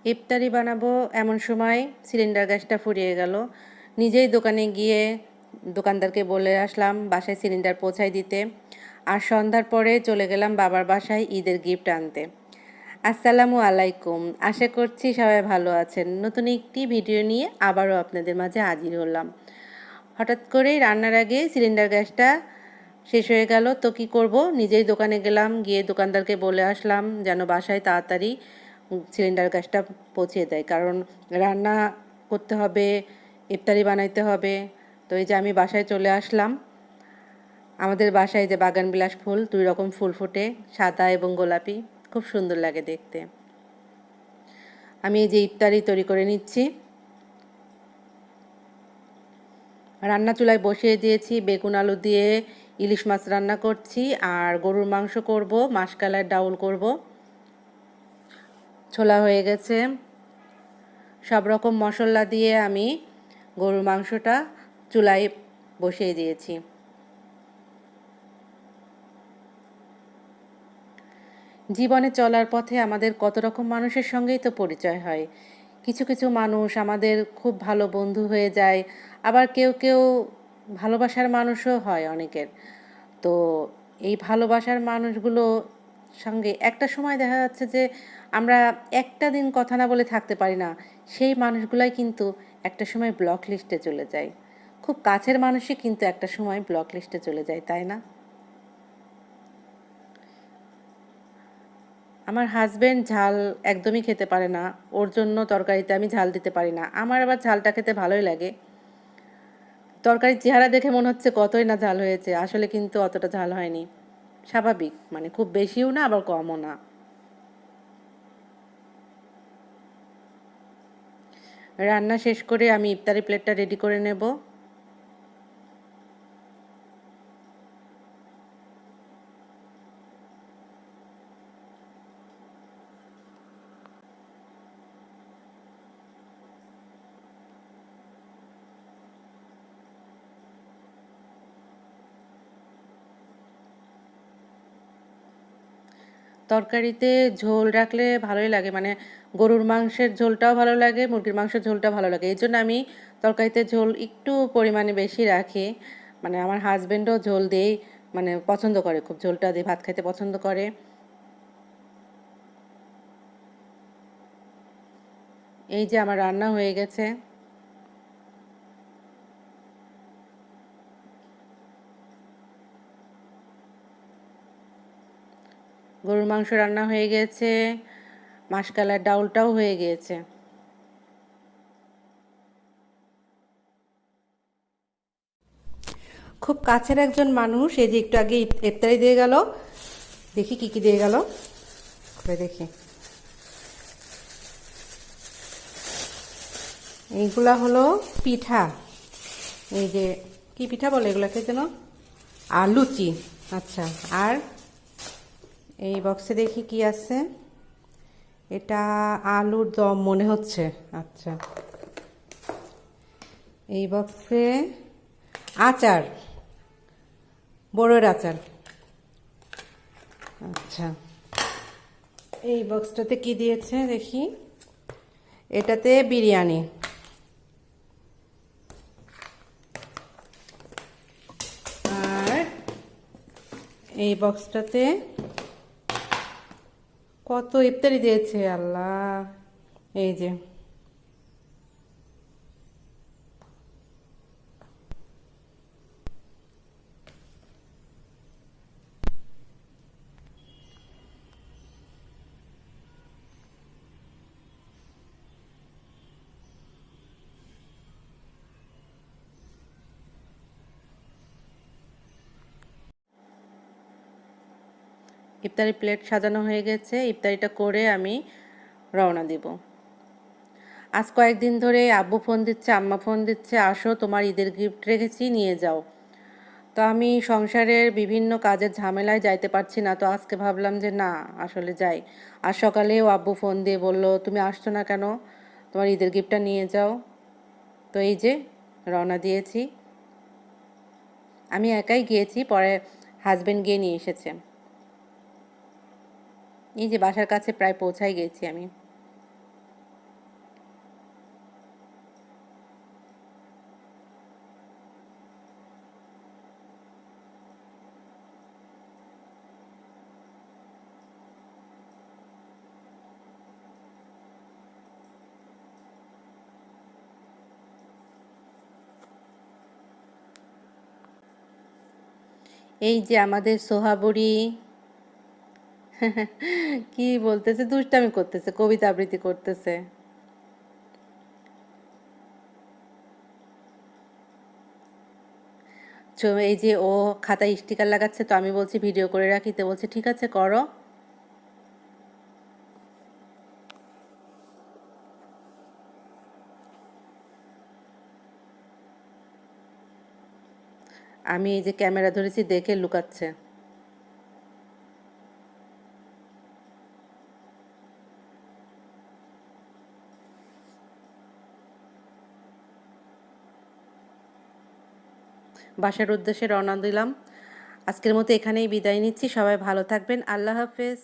ইফতারি বানাবো এমন সময় সিলিন্ডার গ্যাসটা ফুরিয়ে গেল। নিজেই দোকানে গিয়ে দোকানদারকে বলে আসলাম বাসায় সিলিন্ডার পৌঁছায় দিতে। আর সন্ধ্যার পরে চলে গেলাম বাবার বাসায় ঈদের গিফট আনতে। আসসালামু আলাইকুম, আশা করছি সবাই ভালো আছেন। নতুন একটি ভিডিও নিয়ে আবারও আপনাদের মাঝে হাজির হলাম। হঠাৎ করেই রান্নার আগে সিলিন্ডার গ্যাসটা শেষ হয়ে গেল, তো কী করব, নিজেই দোকানে গেলাম, গিয়ে দোকানদারকে বলে আসলাম যেন বাসায় তাড়াতাড়ি সিলিন্ডার গ্যাসটা পৌঁছে দেয়, কারণ রান্না করতে হবে, ইফতারি বানাইতে হবে। তো এই যে আমি বাসায় চলে আসলাম। আমাদের বাসায় যে বাগানবিলাস ফুল, 2 রকম ফুল ফোটে, সাদা এবং গোলাপি, খুব সুন্দর লাগে দেখতে। আমি এই যে ইফতারি তৈরি করে নিচ্ছি। রান্না চুলায় বসিয়ে দিয়েছি, বেগুন আলু দিয়ে ইলিশ মাছ রান্না করছি, আর গরুর মাংস করব, মাসকালের ডাউল করব। ছোলা হয়ে গেছে। সব রকম মশলা দিয়ে আমি গরুর মাংসটা চুলায় বসিয়ে দিয়েছি। জীবনে চলার পথে আমাদের কত রকম মানুষের সঙ্গেই তো পরিচয় হয়। কিছু কিছু মানুষ আমাদের খুব ভালো বন্ধু হয়ে যায়, আবার কেউ কেউ ভালোবাসার মানুষও হয় অনেকের। তো এই ভালোবাসার মানুষগুলো সঙ্গে একটা সময় দেখা যাচ্ছে যে আমরা একটা দিন কথা না বলে থাকতে পারি না। সেই মানুষগুলাই কিন্তু একটা সময় ব্লক লিস্টে চলে যায়। খুব কাছের মানুষই কিন্তু একটা সময় ব্লক লিস্টে চলে যায়, তাই না? আমার হাজবেন্ড ঝাল একদমই খেতে পারে না, ওর জন্য তরকারিতে আমি ঝাল দিতে পারি না। আমার আবার ঝালটা খেতে ভালোই লাগে। তরকারির চেহারা দেখে মনে হচ্ছে কতই না ঝাল হয়েছে, আসলে কিন্তু অতটা ঝাল হয়নি, স্বাভাবিক, মানে খুব বেশিও না আবার কমও না। রান্না শেষ করে আমি ইফতারি প্লেটটা রেডি করে নেব। তরকারিতে ঝোল রাখলে ভালোই লাগে, মানে গরুর মাংসের ঝোলটাও ভালো লাগে, মুরগির মাংসের ঝোলটা ভালো লাগে। এই জন্য আমি তরকারিতে ঝোল একটু পরিমাণে বেশি রাখি। মানে আমার হাজবেন্ডও ঝোল দিয়েই মানে পছন্দ করে, খুব ঝোলটা দিয়ে ভাত খেতে পছন্দ করে। এই যে আমার রান্না হয়ে গেছে। গরুর মাংস রান্না হয়ে গেছে, মাসকালার ডাউলটাও হয়ে গিয়েছে। খুব কাছের একজন মানুষ এই যে একটু আগে ইফতারি দিয়ে গেল। দেখি কি কি দিয়ে গেল, খুলে দেখি। এইগুলা হলো পিঠা। এই যে কি পিঠা বলে এগুলাকে যেন, আর লুচি। আচ্ছা, আর এই বক্সে দেখি কি আছে। এটা আলুর দম মনে হচ্ছে। আচ্ছা, এই বক্সে আচার, বড়ের আচার। আচ্ছা, এই বক্সটাতে কি দিয়েছে দেখি। এটাতে বিরিয়ানি। আর এই বক্সটাতে কত ইফতারি দিয়েছে আল্লাহ। এই যে ইফতারি প্লেট সাজানো হয়ে গেছে। ইফতারিটা করে আমি রওনা দিব। আজ কয়েকদিন ধরে আব্বু ফোন দিচ্ছে, আম্মা ফোন দিচ্ছে, আসো তোমার ঈদের গিফট রেখেছি নিয়ে যাও। তো আমি সংসারের বিভিন্ন কাজের ঝামেলায় যাইতে পারছি না, তো আজকে ভাবলাম যে না, আসলে যাই। আর সকালেও আব্বু ফোন দিয়ে বলল তুমি আসছো না কেন, তোমার ঈদের গিফটটা নিয়ে যাও। তো এই যে রওনা দিয়েছি। আমি একাই গিয়েছি, পরে হাজবেন্ড গিয়ে নিয়ে এসেছে। এই যে বাসার কাছে প্রায় পৌঁছাই গেছি আমি। এই যে আমাদের সোহা বুড়ি কি বলতেছে, দুষ্টামি করতেছে, কবিতা আবৃত্তি করতেছে। এই যে ও খাতায় স্টিকার লাগাচ্ছে, তো আমি বলছি ভিডিও করে রাখি, তো বলছে ঠিক আছে করো। আমি এই যে ক্যামেরা ধরেছি দেখে লুকাচ্ছে। বাসার উদ্দেশ্যে রওনা দিলাম। আজকের মতো এখানেই বিদায় নিচ্ছি। সবাই ভালো থাকবেন। আল্লাহ হাফেজ।